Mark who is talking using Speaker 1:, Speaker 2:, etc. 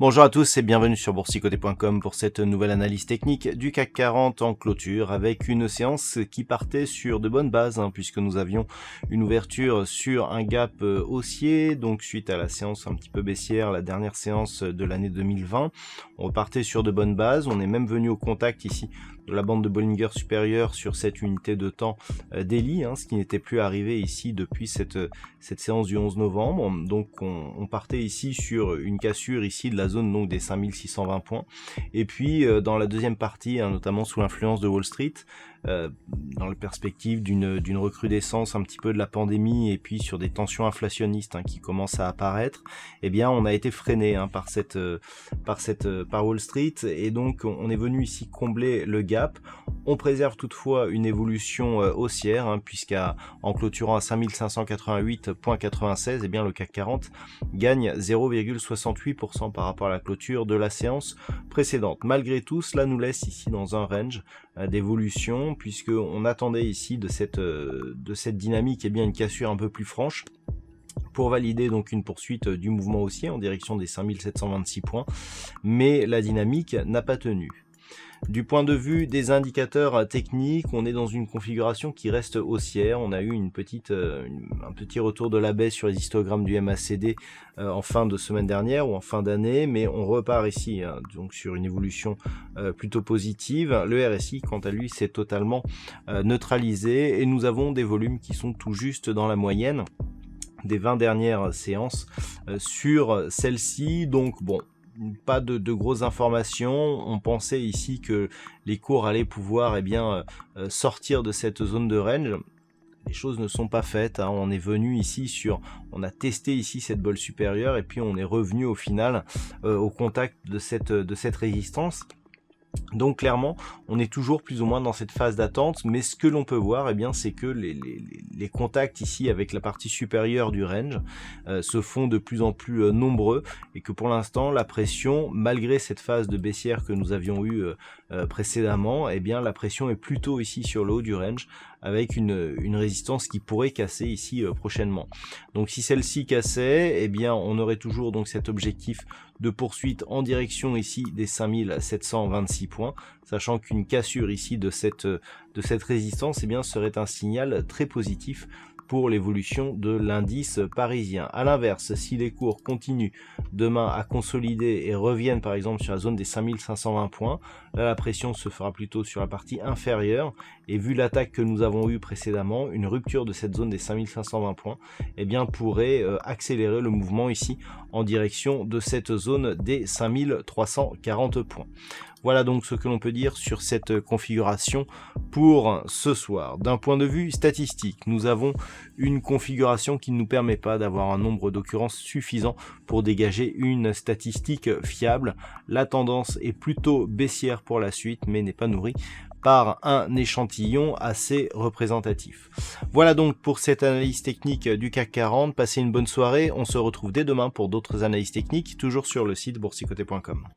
Speaker 1: Bonjour à tous et bienvenue sur boursicoté.com pour cette nouvelle analyse technique du CAC 40 en clôture avec une séance qui partait sur de bonnes bases puisque nous avions une ouverture sur un gap haussier, donc suite à la séance un petit peu baissière, la dernière séance de l'année 2020. On repartait sur de bonnes bases, on est même venu au contact ici de la bande de Bollinger supérieure sur cette unité de temps daily, ce qui n'était plus arrivé ici depuis cette séance du 11 novembre. Donc on partait ici sur une cassure ici de la zone donc des 5620 points. Et puis dans la deuxième partie, notamment sous l'influence de Wall Street, dans la perspective d'une recrudescence un petit peu de la pandémie et puis sur des tensions inflationnistes qui commencent à apparaître, eh bien on a été freiné par Wall Street et donc on est venu ici combler le gap. On préserve toutefois une évolution haussière puisqu'en clôturant à 5588.96, eh bien le CAC 40 gagne 0,68% par rapport à la clôture de la séance précédente. Malgré tout, cela nous laisse ici dans un range d'évolution puisque on attendait ici de cette dynamique bien une cassure un peu plus franche pour valider donc une poursuite du mouvement haussier en direction des 5726 points, mais la dynamique n'a pas tenu. Du point de vue des indicateurs techniques, on est dans une configuration qui reste haussière. On a eu un petit retour de la baisse sur les histogrammes du MACD en fin de semaine dernière ou en fin d'année, mais on repart ici donc sur une évolution plutôt positive. Le RSI, quant à lui, s'est totalement neutralisé et nous avons des volumes qui sont tout juste dans la moyenne des 20 dernières séances sur celle-ci. Donc bon, pas de grosses informations. On pensait ici que les cours allaient pouvoir sortir de cette zone de range. Les choses ne sont pas faites. On est venu ici on a testé ici cette bolle supérieure et puis on est revenu au final au contact de cette résistance. Donc clairement, on est toujours plus ou moins dans cette phase d'attente, mais ce que l'on peut voir, c'est que les contacts ici avec la partie supérieure du range se font de plus en plus nombreux et que pour l'instant, la pression, malgré cette phase de baissière que nous avions eue précédemment, la pression est plutôt ici sur le haut du range avec une résistance qui pourrait casser ici prochainement. Donc si celle-ci cassait, on aurait toujours donc cet objectif de poursuite en direction ici des 5726 points, sachant qu'une cassure ici de cette résistance serait un signal très positif pour l'évolution de l'indice parisien. À l'inverse, si les cours continuent demain à consolider et reviennent par exemple sur la zone des 5520 points, là la pression se fera plutôt sur la partie inférieure et vu l'attaque que nous avons eue précédemment, une rupture de cette zone des 5520 points pourrait accélérer le mouvement ici en direction de cette zone des 5340 points. Voilà donc ce que l'on peut dire sur cette configuration pour ce soir. D'un point de vue statistique, nous avons une configuration qui ne nous permet pas d'avoir un nombre d'occurrences suffisant pour dégager une statistique fiable. La tendance est plutôt baissière pour la suite, mais n'est pas nourrie par un échantillon assez représentatif. Voilà donc pour cette analyse technique du CAC 40. Passez une bonne soirée. On se retrouve dès demain pour d'autres analyses techniques, toujours sur le site boursicoté.com.